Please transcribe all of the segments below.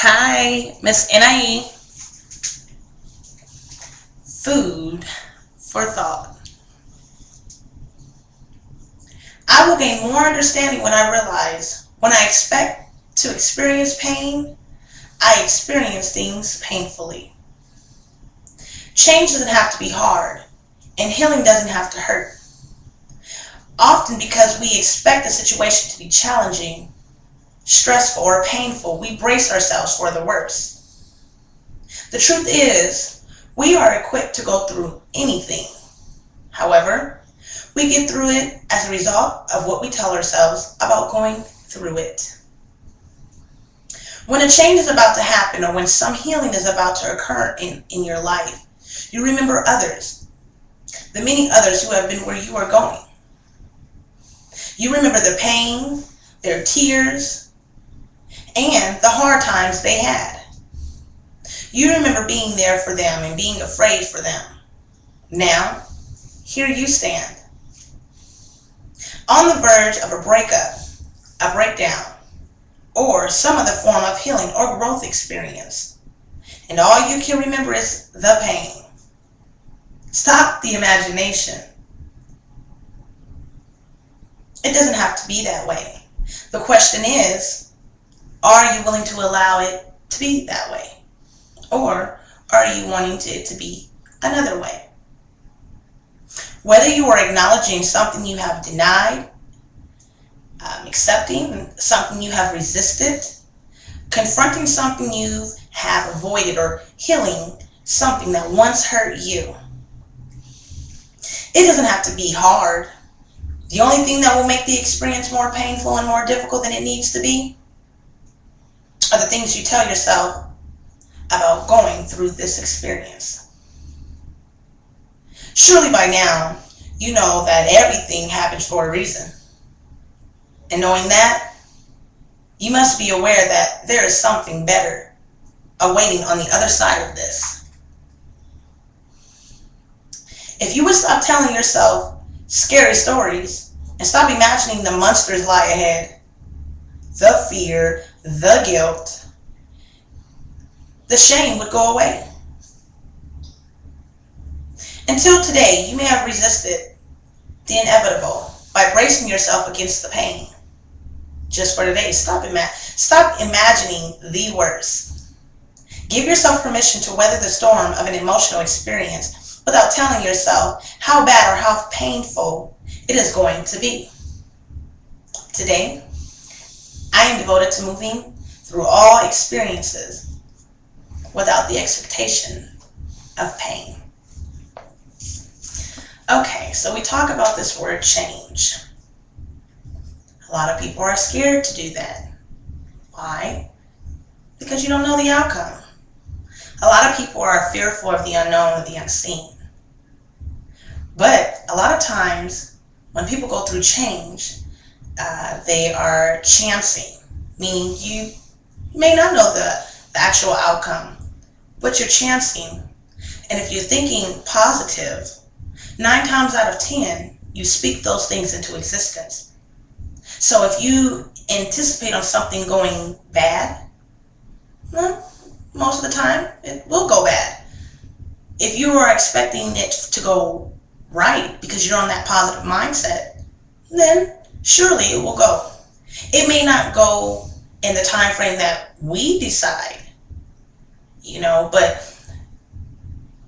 Hi, Miss N.I.E. Food for thought. I will gain more understanding when I realize when I expect to experience pain, I experience things painfully. Change doesn't have to be hard, and healing doesn't have to hurt. Often because we expect a situation to be challenging, stressful, or painful, we brace ourselves for the worst. The truth is, we are equipped to go through anything. However, we get through it as a result of what we tell ourselves about going through it. When a change is about to happen or when some healing is about to occur in your life, you remember others, the many others who have been where you are going. You remember their pain, their tears, and the hard times they had. You remember being there for them and being afraid for them. Now, here you stand, on the verge of a breakup, a breakdown, or some other form of healing or growth experience. And all you can remember is the pain. Stop the imagination. It doesn't have to be that way. The question is, are you willing to allow it to be that way? Or are you wanting it to be another way? Whether you are acknowledging something you have denied, accepting something you have resisted, confronting something you have avoided, or healing something that once hurt you. It doesn't have to be hard. The only thing that will make the experience more painful and more difficult than it needs to be are the things you tell yourself about going through this experience. Surely by now, you know that everything happens for a reason. And knowing that, you must be aware that there is something better awaiting on the other side of this. If you would stop telling yourself scary stories and stop imagining the monsters lie ahead, the fear, the guilt, the shame would go away. Until today, you may have resisted the inevitable by bracing yourself against the pain. Just for today, stop imagining the worst. Give yourself permission to weather the storm of an emotional experience without telling yourself how bad or how painful it is going to be. Today, I am devoted to moving through all experiences without the expectation of pain. Okay, so we talk about this word change. A lot of people are scared to do that. Why? Because you don't know the outcome. A lot of people are fearful of the unknown, of the unseen. But a lot of times, when people go through change, they are chancing, meaning you may not know the actual outcome, but you're chancing. And if you're thinking positive, 9 times out of 10, you speak those things into existence. So if you anticipate on something going bad, well, most of the time, it will go bad. If you are expecting it to go right because you're on that positive mindset, then surely it will go. It may not go in the time frame that we decide, but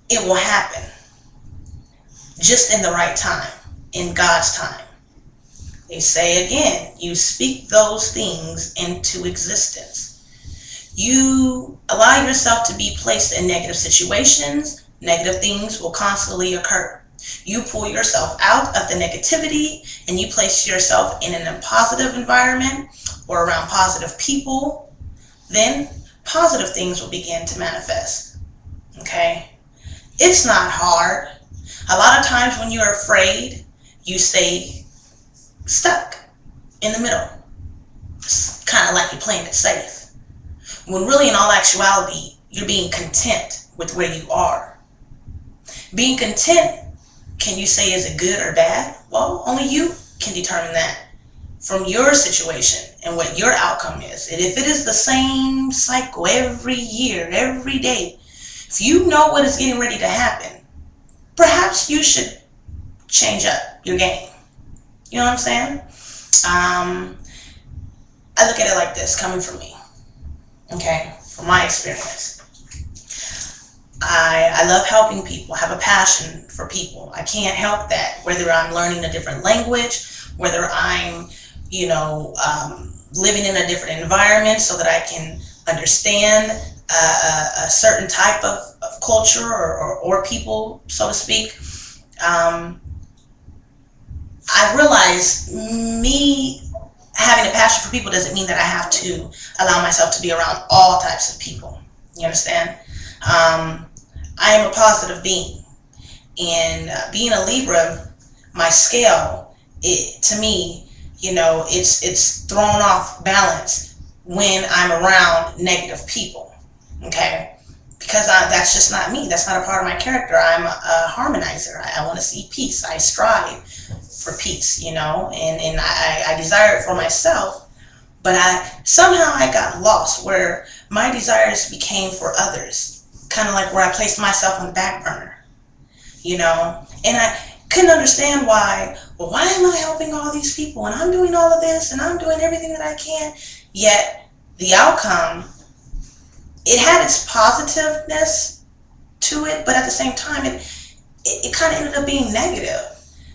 it will happen just in the right time, in God's time. They say again, you speak those things into existence. You allow yourself to be placed in negative situations. Negative things will constantly occur. You pull yourself out of the negativity and you place yourself in an positive environment or around positive people. Then positive things will begin to manifest. Okay? It's not hard. A lot of times when you're afraid, you stay stuck in the middle. It's kind of like you're playing it safe. When really in all actuality, you're being content with where you are. Being content, can you say is it good or bad? Well, only you can determine that. from your situation and what your outcome is. And if it is the same cycle every year, every day, if you know what is getting ready to happen, perhaps you should change up your game. You know what I'm saying? I look at it like this, coming from me, okay, from my experience. I love helping people. I have a passion for people. I can't help that, whether I'm learning a different language, whether I'm, living in a different environment so that I can understand a certain type of culture or people, so to speak. I realize me having a passion for people doesn't mean that I have to allow myself to be around all types of people. You understand? I am a positive being, and being a Libra, my scale, to me, it's thrown off balance when I'm around negative people. Okay, because that's just not me. That's not a part of my character. I'm a harmonizer. I want to see peace. I strive for peace, and I desire it for myself. But somehow I got lost where my desires became for others. Kind of like where I placed myself on the back burner, and I couldn't understand why am I helping all these people and I'm doing all of this and I'm doing everything that I can, yet the outcome, it had its positiveness to it, but at the same time it kind of ended up being negative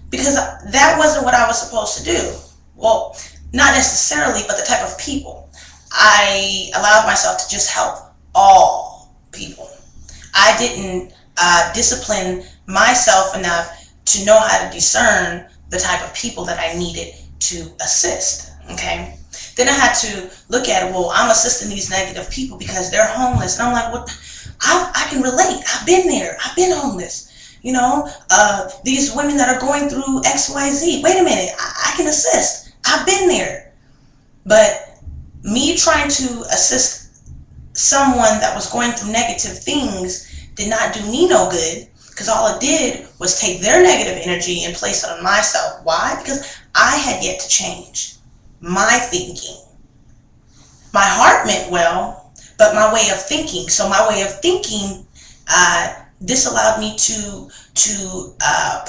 because that wasn't what I was supposed to do. Well, not necessarily, but the type of people. I allowed myself to just help all people. I didn't discipline myself enough to know how to discern the type of people that I needed to assist. Okay. Then I had to look at it. Well, I'm assisting these negative people because they're homeless, and I'm like, what? I can relate. I've been there. I've been homeless. These women that are going through X, Y, Z. Wait a minute. I can assist. I've been there. But me trying to assist someone that was going through negative things did not do me no good, because all it did was take their negative energy and place it on myself. Why? Because I had yet to change my thinking. My heart meant well, but my way of thinking. So my way of thinking disallowed me to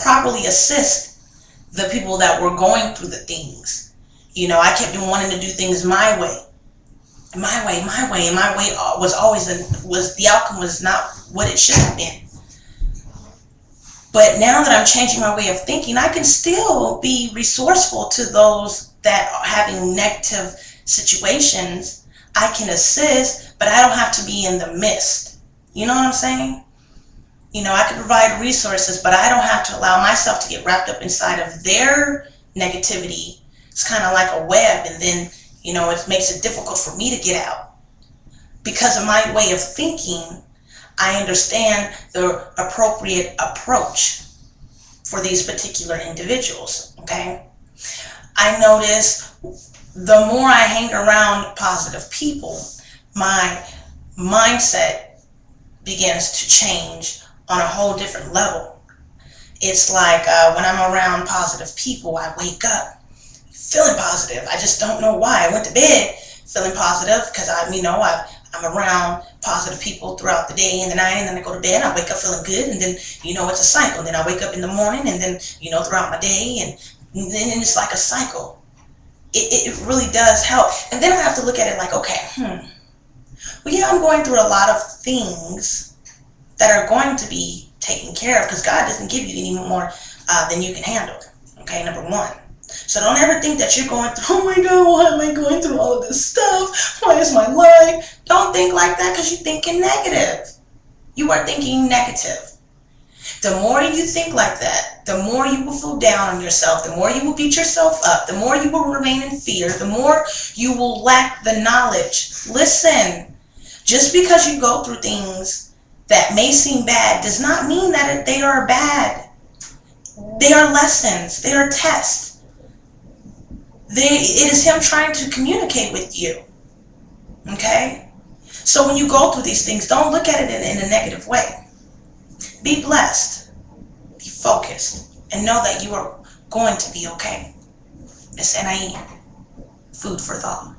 properly assist the people that were going through the things. I kept wanting to do things my way. My way, and my way was always the outcome was not what it should have been. But now that I'm changing my way of thinking, I can still be resourceful to those that are having negative situations. I can assist, but I don't have to be in the midst. You know what I'm saying? I can provide resources, but I don't have to allow myself to get wrapped up inside of their negativity. It's kind of like a web, and then it makes it difficult for me to get out. Because of my way of thinking, I understand the appropriate approach for these particular individuals, okay? I notice the more I hang around positive people, my mindset begins to change on a whole different level. It's like when I'm around positive people, I wake up feeling positive. I just don't know why. I went to bed feeling positive because I'm around positive people throughout the day and the night, and then I go to bed, I wake up feeling good, and then, it's a cycle. And then I wake up in the morning, and then, throughout my day, and then it's like a cycle. It really does help. And then I have to look at it like, okay, well, yeah, I'm going through a lot of things that are going to be taken care of because God doesn't give you any more than you can handle. Okay, number one. So don't ever think that you're going through, oh my God, why am I going through all of this stuff? Why is my life? Don't think like that, because you're thinking negative. You are thinking negative. The more you think like that, the more you will feel down on yourself, the more you will beat yourself up, the more you will remain in fear, the more you will lack the knowledge. Listen, just because you go through things that may seem bad does not mean that they are bad. They are lessons. They are tests. It is Him trying to communicate with you. Okay? So when you go through these things, don't look at it in a negative way. Be blessed. Be focused. And know that you are going to be okay. It's N.I.E. food for thought.